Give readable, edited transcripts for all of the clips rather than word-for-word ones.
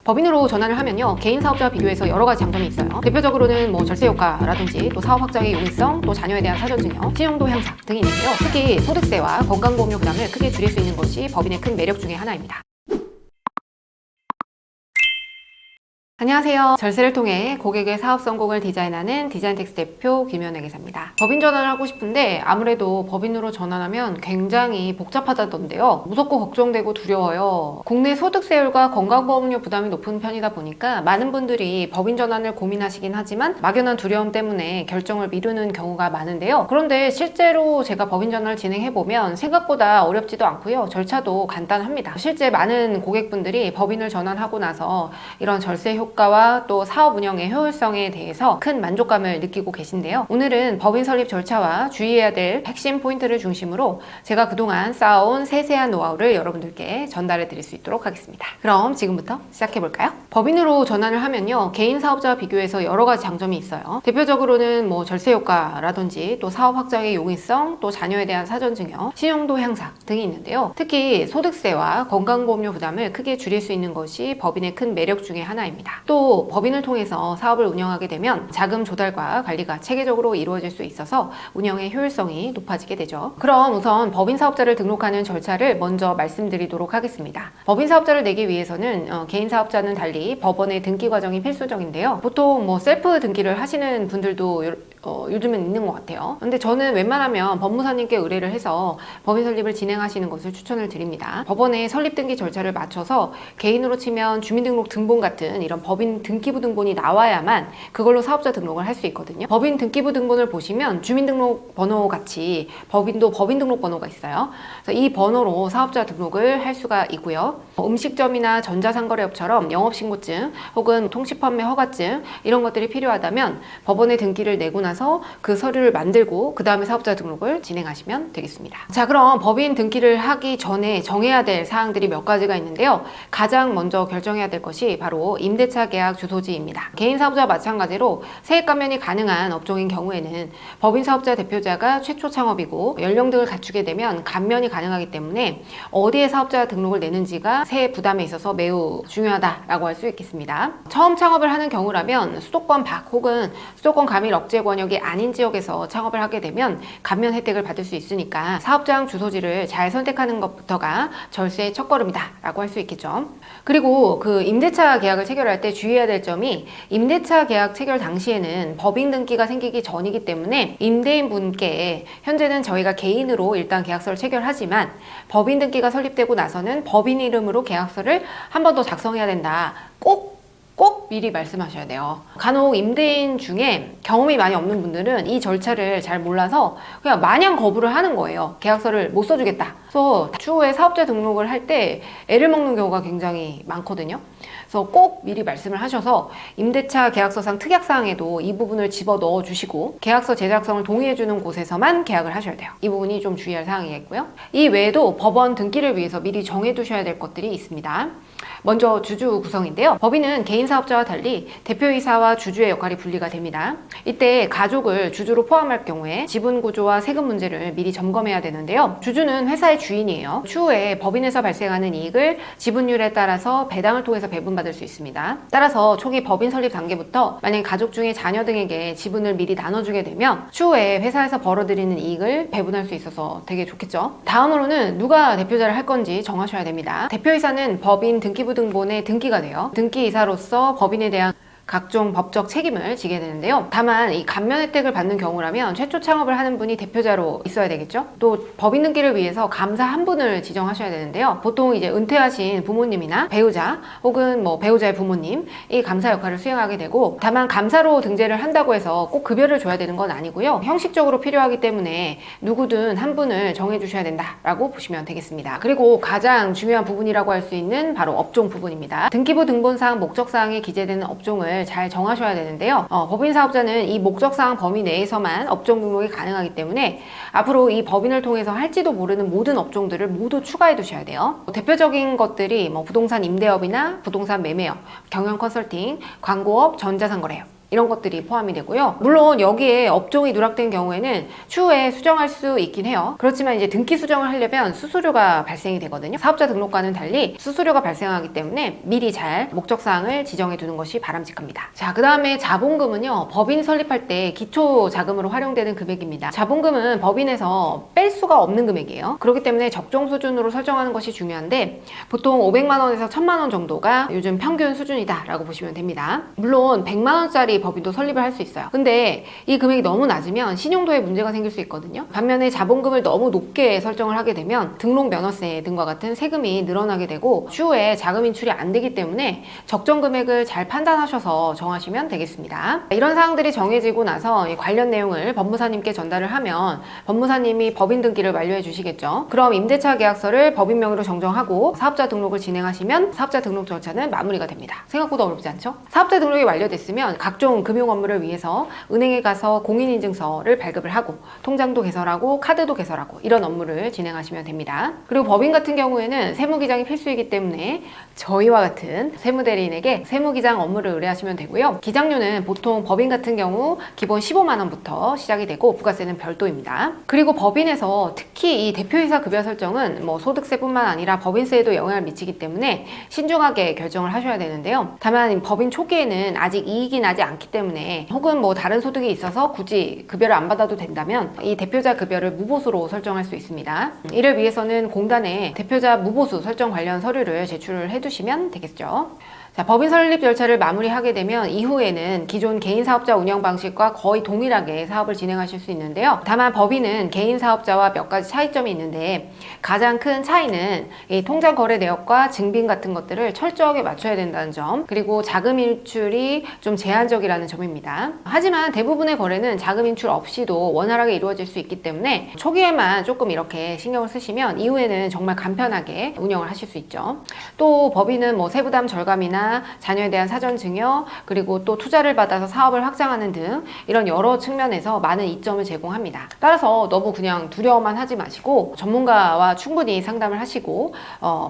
법인으로 전환을 하면요, 개인 사업자와 비교해서 여러 가지 장점이 있어요. 대표적으로는 뭐 절세 효과라든지 또 사업 확장의 용이성, 또 자녀에 대한 사전 증여, 신용도 향상 등이 있는데요. 특히 소득세와 건강보험료 부담을 크게 줄일 수 있는 것이 법인의 큰 매력 중에 하나입니다. 안녕하세요. 절세를 통해 고객의 사업 성공을 디자인하는 디자인텍스 대표 김연애 기사입니다. 법인 전환을 하고 싶은데 아무래도 법인으로 전환하면 굉장히 복잡하다던데요. 무섭고 걱정되고 두려워요. 국내 소득세율과 건강보험료 부담이 높은 편이다 보니까 많은 분들이 법인 전환을 고민하시긴 하지만 막연한 두려움 때문에 결정을 미루는 경우가 많은데요. 그런데 실제로 제가 법인 전환을 진행해보면 생각보다 어렵지도 않고요. 절차도 간단합니다. 실제 많은 고객분들이 법인을 전환하고 나서 이런 절세 효과와 또 사업 운영의 효율성에 대해서 큰 만족감을 느끼고 계신데요. 오늘은 법인 설립 절차와 주의해야 될 핵심 포인트를 중심으로 제가 그동안 쌓아온 세세한 노하우를 여러분들께 전달해 드릴 수 있도록 하겠습니다. 그럼 지금부터 시작해 볼까요? 법인으로 전환을 하면요, 개인 사업자와 비교해서 여러 가지 장점이 있어요. 대표적으로는 뭐 절세 효과라든지 또 사업 확장의 용이성, 또 자녀에 대한 사전 증여, 신용도 향상 등이 있는데요. 특히 소득세와 건강보험료 부담을 크게 줄일 수 있는 것이 법인의 큰 매력 중에 하나입니다. 또 법인을 통해서 사업을 운영하게 되면 자금 조달과 관리가 체계적으로 이루어질 수 있어서 운영의 효율성이 높아지게 되죠. 그럼 우선 법인 사업자를 등록하는 절차를 먼저 말씀드리도록 하겠습니다. 법인 사업자를 내기 위해서는 개인 사업자는 달리 법원의 등기 과정이 필수적인데요. 보통 뭐 셀프 등기를 하시는 분들도 요즘은 있는 것 같아요. 근데 저는 웬만하면 법무사님께 의뢰를 해서 법인 설립을 진행하시는 것을 추천을 드립니다. 법원의 설립 등기 절차를 맞춰서 개인으로 치면 주민등록 등본 같은 이런 법인 등기부 등본이 나와야만 그걸로 사업자 등록을 할 수 있거든요. 법인 등기부 등본을 보시면 주민등록 번호 같이 법인도 법인 등록 번호가 있어요. 그래서 이 번호로 사업자 등록을 할 수가 있고요. 음식점이나 전자상거래업처럼 영업신고증 혹은 통시판매 허가증 이런 것들이 필요하다면 법원에 등기를 내고 나서 그 서류를 만들고 그 다음에 사업자 등록을 진행하시면 되겠습니다. 자, 그럼 법인 등기를 하기 전에 정해야 될 사항들이 몇 가지가 있는데요. 가장 먼저 결정해야 될 것이 바로 임대차 계약 주소지입니다. 개인 사업자와 마찬가지로 세액 감면이 가능한 업종인 경우에는 법인 사업자 대표자가 최초 창업이고 연령 등을 갖추게 되면 감면이 가능하기 때문에 어디에 사업자 등록을 내는지가 세액 부담에 있어서 매우 중요하다라고 할 수 있겠습니다. 처음 창업을 하는 경우라면 수도권 밖 혹은 수도권 가밀 억제 권역이 아닌 지역에서 창업을 하게 되면 감면 혜택을 받을 수 있으니까 사업장 주소지를 잘 선택하는 것부터가 절세의 첫걸음이다라고 할 수 있겠죠. 그리고 그 임대차 계약을 체결할 때 주의해야 될 점이 임대차 계약 체결 당시에는 법인 등기가 생기기 전이기 때문에 임대인 분께 현재는 저희가 개인으로 일단 계약서를 체결하지만 법인 등기가 설립되고 나서는 법인 이름으로 계약서를 한 번 더 작성해야 된다. 꼭 미리 말씀하셔야 돼요. 간혹 임대인 중에 경험이 많이 없는 분들은 이 절차를 잘 몰라서 그냥 마냥 거부를 하는 거예요. 계약서를 못 써주겠다. 그래서 추후에 사업자 등록을 할 때 애를 먹는 경우가 굉장히 많거든요. 그래서 꼭 미리 말씀을 하셔서 임대차 계약서상 특약사항에도 이 부분을 집어 넣어 주시고 계약서 제작성을 동의해 주는 곳에서만 계약을 하셔야 돼요. 이 부분이 좀 주의할 사항이겠고요. 이 외에도 법원 등기를 위해서 미리 정해 두셔야 될 것들이 있습니다. 먼저 주주 구성인데요. 법인은 개인 사업자와 달리 대표이사와 주주의 역할이 분리가 됩니다. 이때 가족을 주주로 포함할 경우에 지분 구조와 세금 문제를 미리 점검해야 되는데요. 주주는 회사의 주인이에요. 추후에 법인에서 발생하는 이익을 지분율에 따라서 배당을 통해서 배분받을 수 있습니다. 따라서 초기 법인 설립 단계부터 만약 가족 중에 자녀 등에게 지분을 미리 나눠주게 되면 추후에 회사에서 벌어들이는 이익을 배분할 수 있어서 되게 좋겠죠. 다음으로는 누가 대표자를 할 건지 정하셔야 됩니다. 대표이사는 법인 등기부 등본에 등기가 돼요. 등기이사로서 법인에 대한 각종 법적 책임을 지게 되는데요. 다만 이 감면 혜택을 받는 경우라면 최초 창업을 하는 분이 대표자로 있어야 되겠죠. 또 법인 등기를 위해서 감사 한 분을 지정하셔야 되는데요. 보통 이제 은퇴하신 부모님이나 배우자 혹은 뭐 배우자의 부모님 이 감사 역할을 수행하게 되고, 다만 감사로 등재를 한다고 해서 꼭 급여를 줘야 되는 건 아니고요. 형식적으로 필요하기 때문에 누구든 한 분을 정해주셔야 된다라고 보시면 되겠습니다. 그리고 가장 중요한 부분이라고 할 수 있는 바로 업종 부분입니다. 등기부 등본상 목적사항에 기재되는 업종을 잘 정하셔야 되는데요. 법인 사업자는 이 목적사항 범위 내에서만 업종 등록이 가능하기 때문에 앞으로 이 법인을 통해서 할지도 모르는 모든 업종들을 모두 추가해 두셔야 돼요. 대표적인 것들이 뭐 부동산 임대업이나 부동산 매매업, 경영 컨설팅, 광고업, 전자상거래업 이런 것들이 포함이 되고요. 물론 여기에 업종이 누락된 경우에는 추후에 수정할 수 있긴 해요. 그렇지만 이제 등기 수정을 하려면 수수료가 발생이 되거든요. 사업자 등록과는 달리 수수료가 발생하기 때문에 미리 잘 목적사항을 지정해 두는 것이 바람직합니다. 자, 그 다음에 자본금은요, 법인 설립할 때 기초 자금으로 활용되는 금액입니다. 자본금은 법인에서 뺄 수가 없는 금액이에요. 그렇기 때문에 적정 수준으로 설정하는 것이 중요한데 보통 500만 원에서 1000만 원 정도가 요즘 평균 수준이다 라고 보시면 됩니다. 물론 100만 원짜리 법인도 설립을 할 수 있어요. 근데 이 금액이 너무 낮으면 신용도에 문제가 생길 수 있거든요. 반면에 자본금을 너무 높게 설정을 하게 되면 등록 면허세 등과 같은 세금이 늘어나게 되고 추후에 자금 인출이 안 되기 때문에 적정 금액을 잘 판단하셔서 정하시면 되겠습니다. 이런 사항들이 정해지고 나서 관련 내용을 법무사님께 전달을 하면 법무사님이 법인 등기를 완료해 주시겠죠. 그럼 임대차 계약서를 법인 명의로 정정하고 사업자 등록을 진행하시면 사업자 등록 절차는 마무리가 됩니다. 생각보다 어렵지 않죠? 사업자 등록이 완료됐으면 각종 금융 업무를 위해서 은행에 가서 공인인증서를 발급을 하고 통장도 개설하고 카드도 개설하고 이런 업무를 진행하시면 됩니다. 그리고 법인 같은 경우에는 세무기장이 필수이기 때문에 저희와 같은 세무대리인에게 세무기장 업무를 의뢰하시면 되고요. 기장료는 보통 법인 같은 경우 기본 15만 원부터 시작이 되고 부가세는 별도입니다. 그리고 법인에서 특히 이 대표이사 급여 설정은 소득세뿐만 아니라 법인세에도 영향을 미치기 때문에 신중하게 결정을 하셔야 되는데요. 다만 법인 초기에는 아직 이익이 나지 않기 때문에 혹은 다른 소득이 있어서 굳이 급여를 안 받아도 된다면 이 대표자 급여를 무보수로 설정할 수 있습니다. 이를 위해서는 공단에 대표자 무보수 설정 관련 서류를 제출을 해두시면 되겠죠. 자, 법인 설립 절차를 마무리하게 되면 이후에는 기존 개인 사업자 운영 방식과 거의 동일하게 사업을 진행하실 수 있는데요. 다만 법인은 개인 사업자와 몇 가지 차이점이 있는데 가장 큰 차이는 이 통장 거래 내역과 증빙 같은 것들을 철저하게 맞춰야 된다는 점, 그리고 자금 인출이 좀 제한적이라는 점입니다. 하지만 대부분의 거래는 자금 인출 없이도 원활하게 이루어질 수 있기 때문에 초기에만 조금 이렇게 신경을 쓰시면 이후에는 정말 간편하게 운영을 하실 수 있죠. 또 법인은 세부담 절감이나 자녀에 대한 사전 증여, 그리고 또 투자를 받아서 사업을 확장하는 등 이런 여러 측면에서 많은 이점을 제공합니다. 따라서 너무 그냥 두려워만 하지 마시고 전문가와 충분히 상담을 하시고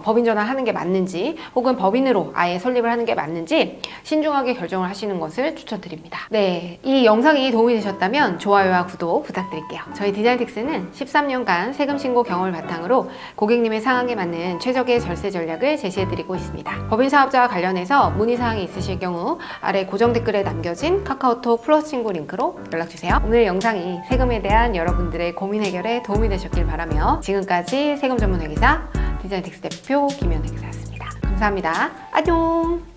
법인 전환하는 게 맞는지 혹은 법인으로 아예 설립을 하는 게 맞는지 신중하게 결정을 하시는 것을 추천드립니다. 네, 이 영상이 도움이 되셨다면 좋아요와 구독 부탁드릴게요. 저희 디자인텍스는 13년간 세금 신고 경험을 바탕으로 고객님의 상황에 맞는 최적의 절세 전략을 제시해드리고 있습니다. 법인 사업자와 관련해서 문의사항이 있으실 경우 아래 고정 댓글에 남겨진 카카오톡 플러스 친구 링크로 연락주세요. 오늘 영상이 세금에 대한 여러분들의 고민 해결에 도움이 되셨길 바라며 지금까지 세금 전문 회계사 디자인텍스 대표 김연회계사였습니다. 감사합니다. 안녕.